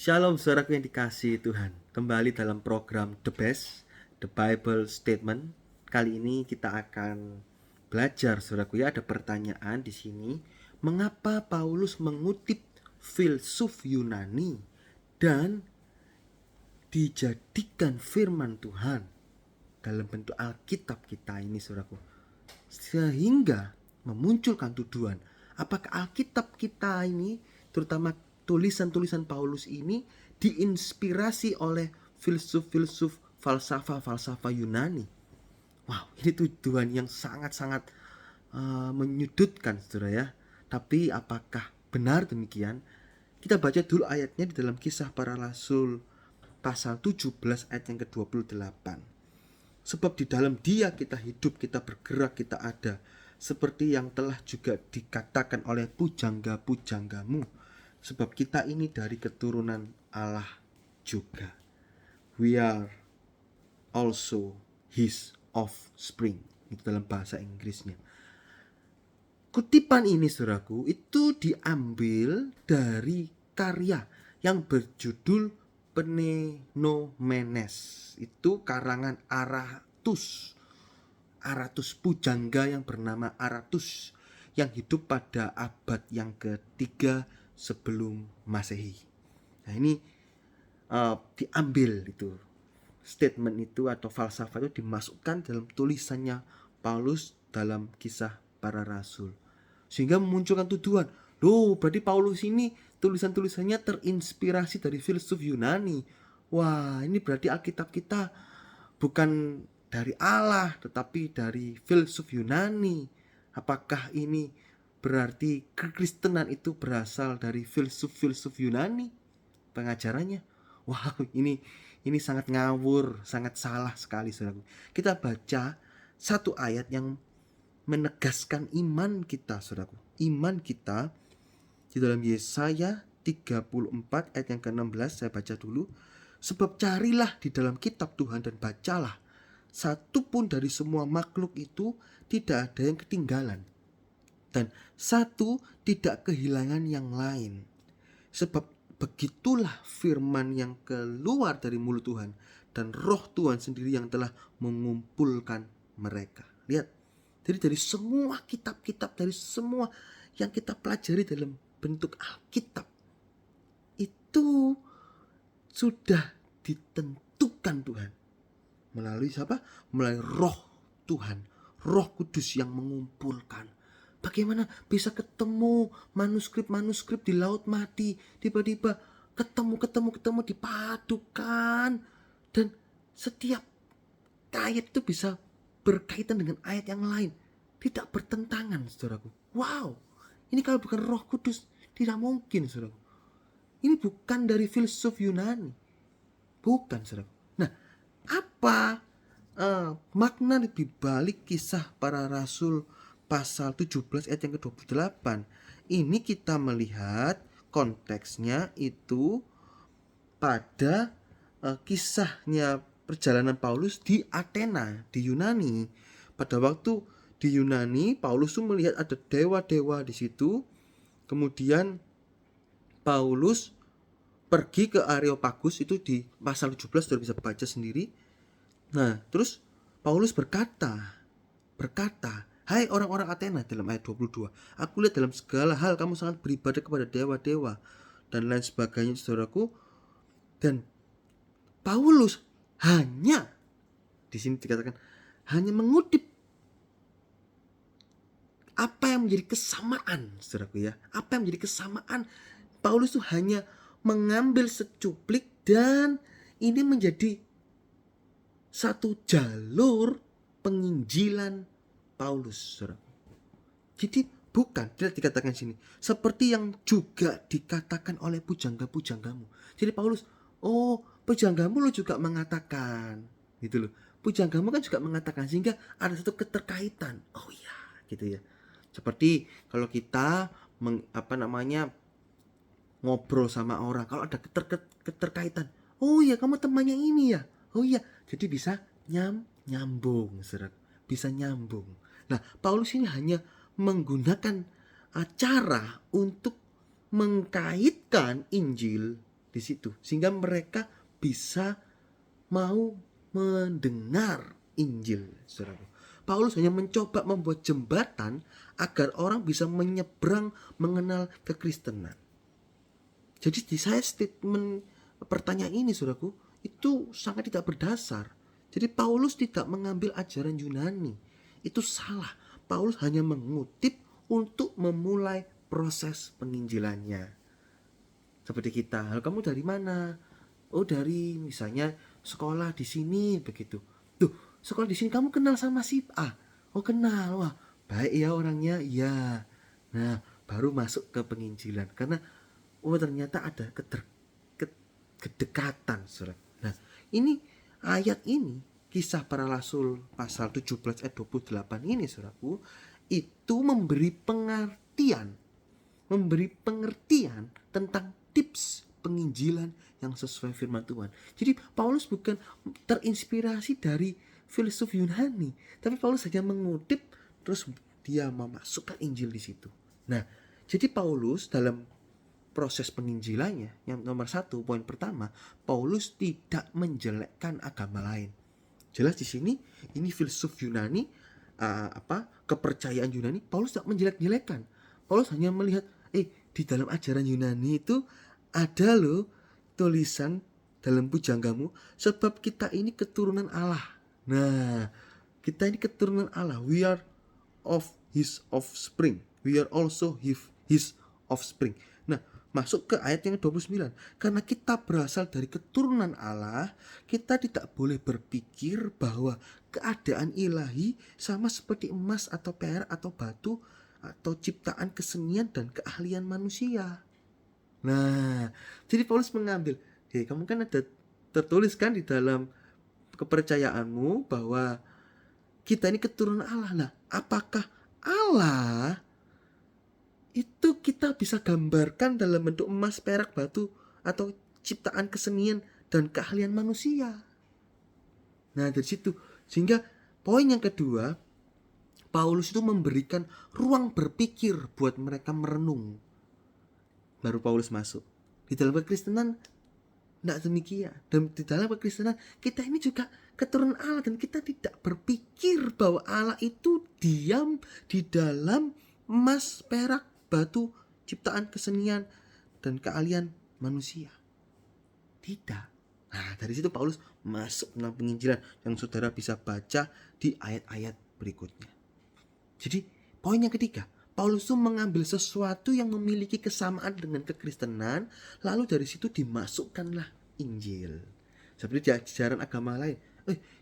Shalom saudaraku yang dikasihi Tuhan. Kembali dalam program The Best, The Bible Statement. Kali ini kita akan belajar saudaraku ya, ada pertanyaan di sini. Mengapa Paulus mengutip filsuf Yunani dan dijadikan firman Tuhan dalam bentuk Alkitab kita ini saudaraku? Sehingga memunculkan tuduhan, apakah Alkitab kita ini, terutama tulisan-tulisan Paulus ini, diinspirasi oleh filsuf-filsuf falsafah Yunani? Wow, ini tuduhan yang sangat-sangat menyudutkan saudara ya. Tapi apakah benar demikian? Kita baca dulu ayatnya di dalam Kisah Para Rasul pasal 17 ayat yang ke-28. Sebab di dalam Dia kita hidup, kita bergerak, kita ada, seperti yang telah juga dikatakan oleh pujangga-pujanggamu. Sebab kita ini dari keturunan Allah juga. We are also His offspring. Itu dalam bahasa Inggrisnya. Kutipan ini saudaraku itu diambil dari karya yang berjudul Penenomenes. Itu karangan Aratus pujangga yang bernama Aratus yang hidup pada abad yang ketiga sebelum Masehi. Nah ini diambil itu statement itu atau falsafah itu dimasukkan dalam tulisannya Paulus dalam Kisah Para Rasul, sehingga memunculkan tuduhan, loh berarti Paulus ini tulisan-tulisannya terinspirasi dari filsuf Yunani. Wah, ini berarti Alkitab kita bukan dari Allah tetapi dari filsuf Yunani. Apakah ini berarti kekristenan itu berasal dari filsuf Yunani pengajarannya? Wah, ini sangat ngawur, sangat salah sekali saudaraku. Kita baca satu ayat yang menegaskan iman kita saudaraku. Iman kita di dalam Yesaya 34 ayat yang ke-16, saya baca dulu. Sebab carilah di dalam kitab Tuhan dan bacalah. Satu pun dari semua makhluk itu tidak ada yang ketinggalan, dan satu tidak kehilangan yang lain. Sebab begitulah firman yang keluar dari mulut Tuhan, dan roh Tuhan sendiri yang telah mengumpulkan mereka. Lihat, jadi dari semua kitab-kitab, dari semua yang kita pelajari dalam bentuk Alkitab, itu sudah ditentukan Tuhan. Melalui siapa? Melalui roh Tuhan, roh kudus yang mengumpulkan. Bagaimana bisa ketemu manuskrip di laut mati, tiba-tiba ketemu dipadukan, dan setiap ayat itu bisa berkaitan dengan ayat yang lain, tidak bertentangan saudaraku. Wow, ini kalau bukan roh kudus tidak mungkin saudaraku. Ini bukan dari filsuf Yunani, bukan saudaraku. Nah, apa makna di balik Kisah Para Rasul pasal 17 ayat yang ke-28? Ini kita melihat konteksnya itu pada kisahnya perjalanan Paulus di Athena, di Yunani. Pada waktu di Yunani, Paulus tuh melihat ada dewa-dewa di situ. Kemudian Paulus pergi ke Areopagus, itu di pasal 17 sudah bisa baca sendiri. Nah, terus Paulus berkata, hai orang-orang Athena, dalam ayat 22, aku lihat dalam segala hal kamu sangat beribadah kepada dewa-dewa dan lain sebagainya saudaraku. Dan Paulus hanya, di sini dikatakan, hanya mengutip apa yang menjadi kesamaan, saudaraku ya. Apa yang menjadi kesamaan, Paulus itu hanya mengambil secuplik, dan ini menjadi satu jalur penginjilan Paulus, saudaraku. Jadi bukan, tidak dikatakan sini seperti yang juga dikatakan oleh pujangga-pujanggamu. Jadi Paulus, oh pujanggamu lo juga mengatakan, gitu loh. Pujanggamu kan juga mengatakan, sehingga ada satu keterkaitan. Oh iya, gitu ya. Seperti kalau kita ngobrol sama orang, kalau ada keterkaitan, oh iya kamu temannya ini ya, oh iya, jadi bisa nyambung, saudara, bisa nyambung. Nah, Paulus ini hanya menggunakan cara untuk mengkaitkan Injil di situ sehingga mereka bisa mau mendengar Injil, saudaraku. Paulus hanya mencoba membuat jembatan agar orang bisa menyeberang mengenal kekristenan. Jadi di saya statement pertanyaan ini, saudaraku, itu sangat tidak berdasar. Jadi Paulus tidak mengambil ajaran Yunani. Itu salah. Paulus hanya mengutip untuk memulai proses penginjilannya. Seperti kita, kamu dari mana? Oh, dari misalnya sekolah di sini begitu. Tuh, sekolah di sini kamu kenal sama si A? Oh, kenal. Wah, baik ya orangnya. Iya. Nah, baru masuk ke penginjilan karena ternyata ada kedekatan, Saudara. Nah, ini ayat ini Kisah Para Rasul pasal 17 ayat 28 ini, Saudaraku, itu memberi pengertian tentang tips penginjilan yang sesuai firman Tuhan. Jadi Paulus bukan terinspirasi dari filsuf Yunani, tapi Paulus hanya mengutip terus dia memasukkan Injil di situ. Nah, jadi Paulus dalam proses penginjilannya yang nomor 1, poin pertama, Paulus tidak menjelekkan agama lain. Jelas di sini ini filsuf Yunani, kepercayaan Yunani, Paulus tidak menjelek-jelekan. Paulus hanya melihat di dalam ajaran Yunani itu ada loh tulisan dalam pujanggamu, sebab kita ini keturunan Allah. Nah, kita ini keturunan Allah. We are of his offspring. We are also his offspring. Nah, masuk ke ayat yang 29. Karena kita berasal dari keturunan Allah, kita tidak boleh berpikir bahwa keadaan ilahi sama seperti emas atau perak atau batu atau ciptaan kesenian dan keahlian manusia. Nah, jadi Paulus mengambil, kamu kan ada tertulis kan di dalam kepercayaanmu bahwa kita ini keturunan Allah. Nah, apakah Allah itu kita bisa gambarkan dalam bentuk emas, perak, batu, atau ciptaan kesenian dan keahlian manusia? Nah, dari situ, sehingga poin yang kedua, Paulus itu memberikan ruang berpikir buat mereka merenung. Baru Paulus masuk. Di dalam kekristenan tidak demikian. Dan di dalam kekristenan kita ini juga keturunan Allah, dan kita tidak berpikir bahwa Allah itu diam di dalam emas, perak, batu, ciptaan kesenian dan keahlian manusia. Tidak. Nah, dari situ Paulus masuk tentang penginjilan yang saudara bisa baca di ayat-ayat berikutnya. Jadi poin yang ketiga, Paulus itu mengambil sesuatu yang memiliki kesamaan dengan kekristenan, lalu dari situ dimasukkanlah Injil. Seperti di ajaran agama lain.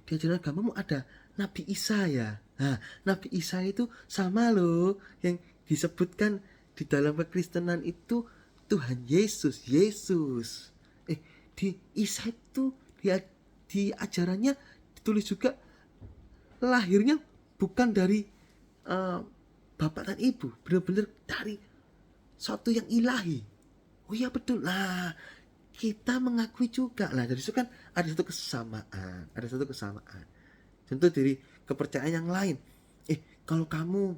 Di ajaran agamamu ada Nabi Isa ya. Nah, Nabi Isa itu sama loh yang disebutkan di dalam kekristenan itu Tuhan Yesus. Di Isa itu di ajarannya ditulis juga lahirnya bukan dari bapak dan ibu, benar-benar dari suatu yang ilahi. Oh iya betul. Nah, kita mengakui juga lah, dari situ kan ada satu kesamaan. Contoh dari kepercayaan yang lain. Kalau kamu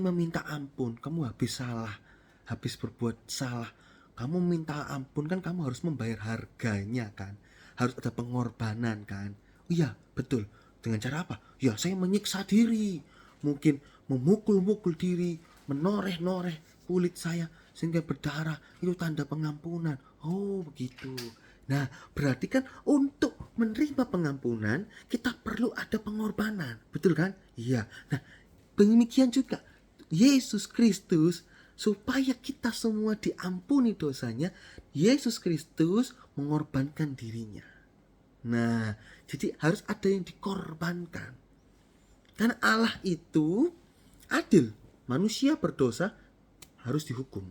meminta ampun, kamu habis berbuat salah, kamu minta ampun kan, kamu harus membayar harganya kan, harus ada pengorbanan kan. Oh iya betul. Dengan cara apa? Ya, saya menyiksa diri, mungkin memukul-mukul diri, menoreh-noreh kulit saya sehingga berdarah, itu tanda pengampunan. Oh begitu. Nah, berarti kan untuk menerima pengampunan kita perlu ada pengorbanan, betul kan? Iya. Nah, demikian juga Yesus Kristus, supaya kita semua diampuni dosanya, Yesus Kristus mengorbankan dirinya. Nah, jadi harus ada yang dikorbankan. Karena Allah itu adil. Manusia berdosa harus dihukum.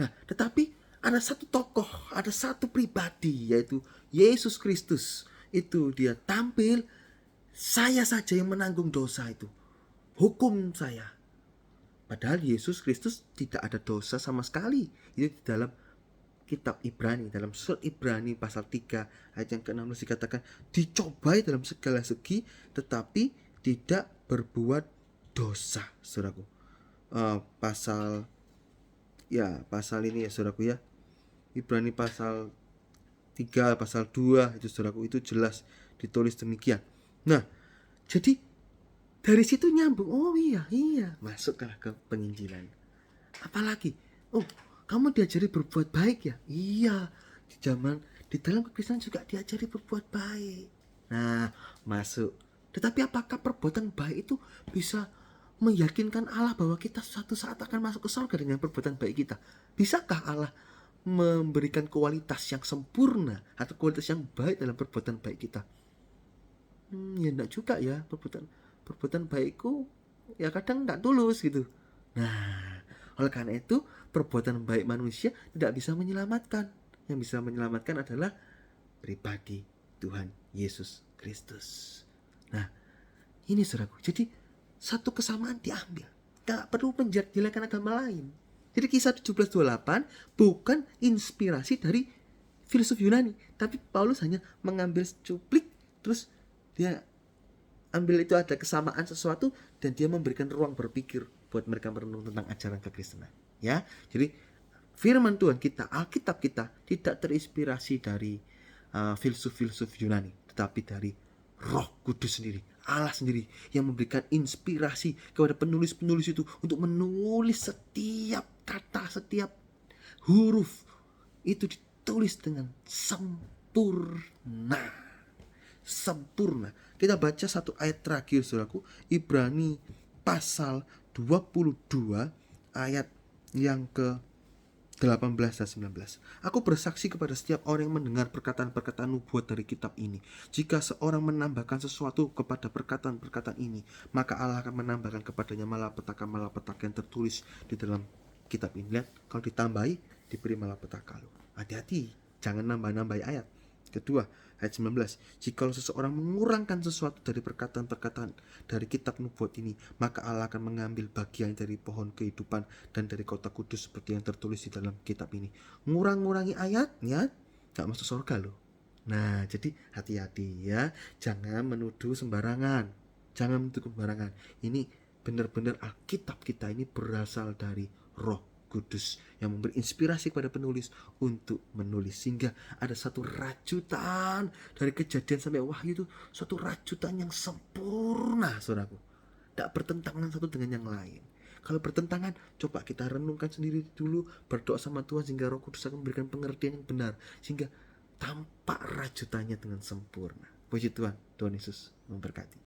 Nah, tetapi ada satu tokoh, ada satu pribadi, yaitu Yesus Kristus. Itu dia tampil, saya saja yang menanggung dosa itu. Hukum saya. Padahal Yesus Kristus tidak ada dosa sama sekali. Itu di dalam kitab Ibrani, dalam surat Ibrani pasal 3 ayat yang ke-16 dikatakan, dicobai dalam segala segi tetapi tidak berbuat dosa, saudaraku. Pasal ya pasal ini ya saudaraku ya. Ibrani pasal 3, pasal 2 itu saudaraku, itu jelas ditulis demikian. Nah, jadi dari situ nyambung, oh iya, masuklah ke penginjilan. Apalagi, oh kamu diajari berbuat baik ya? Iya, di dalam kekristenan juga diajari berbuat baik. Nah, masuk. Tetapi apakah perbuatan baik itu bisa meyakinkan Allah bahwa kita suatu saat akan masuk ke surga dengan perbuatan baik kita? Bisakah Allah memberikan kualitas yang sempurna atau kualitas yang baik dalam perbuatan baik kita? Ya enggak juga ya, perbuatan baikku ya kadang enggak tulus gitu. Nah, oleh karena itu perbuatan baik manusia tidak bisa menyelamatkan. Yang bisa menyelamatkan adalah pribadi Tuhan Yesus Kristus. Nah, ini saudaraku. Jadi satu kesamaan diambil. Tak perlu menjelek-jelekan agama lain. Jadi kisah 17:28 bukan inspirasi dari filsuf Yunani, tapi Paulus hanya mengambil cuplik, terus dia ambil itu ada kesamaan sesuatu dan dia memberikan ruang berpikir buat mereka merenung tentang ajaran kekristenan. Ya, jadi firman Tuhan kita, Alkitab kita tidak terinspirasi dari filsuf-filsuf Yunani, tetapi dari Roh Kudus sendiri, Allah sendiri yang memberikan inspirasi kepada penulis-penulis itu untuk menulis setiap kata, setiap huruf itu ditulis dengan sempurna. Sempurna. Kita baca satu ayat terakhir saudaraku, Ibrani pasal 22 ayat yang ke 18 dan 19. Aku bersaksi kepada setiap orang yang mendengar perkataan-perkataan nubuat dari kitab ini. Jika seorang menambahkan sesuatu kepada perkataan-perkataan ini, maka Allah akan menambahkan kepadanya malapetaka-malapetaka yang tertulis di dalam kitab ini. Lihat, kalau ditambahi, diberi malapetaka loh. Hati-hati, jangan nambah-nambahi ayat. Kedua, ayat 19. Jika seseorang mengurangkan sesuatu dari perkataan-perkataan dari kitab nubuat ini, maka Allah akan mengambil bagian dari pohon kehidupan dan dari kota kudus seperti yang tertulis di dalam kitab ini. Ngurang-ngurangi ayatnya, gak masuk surga loh. Nah, jadi hati-hati ya, jangan menuduh sembarangan. Ini benar-benar Alkitab kita ini berasal dari Roh Kudus yang memberi inspirasi kepada penulis untuk menulis, sehingga ada satu rajutan dari Kejadian sampai Wahyu itu suatu rajutan yang sempurna, saudaraku. Tidak bertentangan satu dengan yang lain. Kalau bertentangan, coba kita renungkan sendiri dulu, berdoa sama Tuhan sehingga Roh Kudus akan memberikan pengertian yang benar, sehingga tampak rajutannya dengan sempurna. Puji Tuhan, Tuhan Yesus memberkati.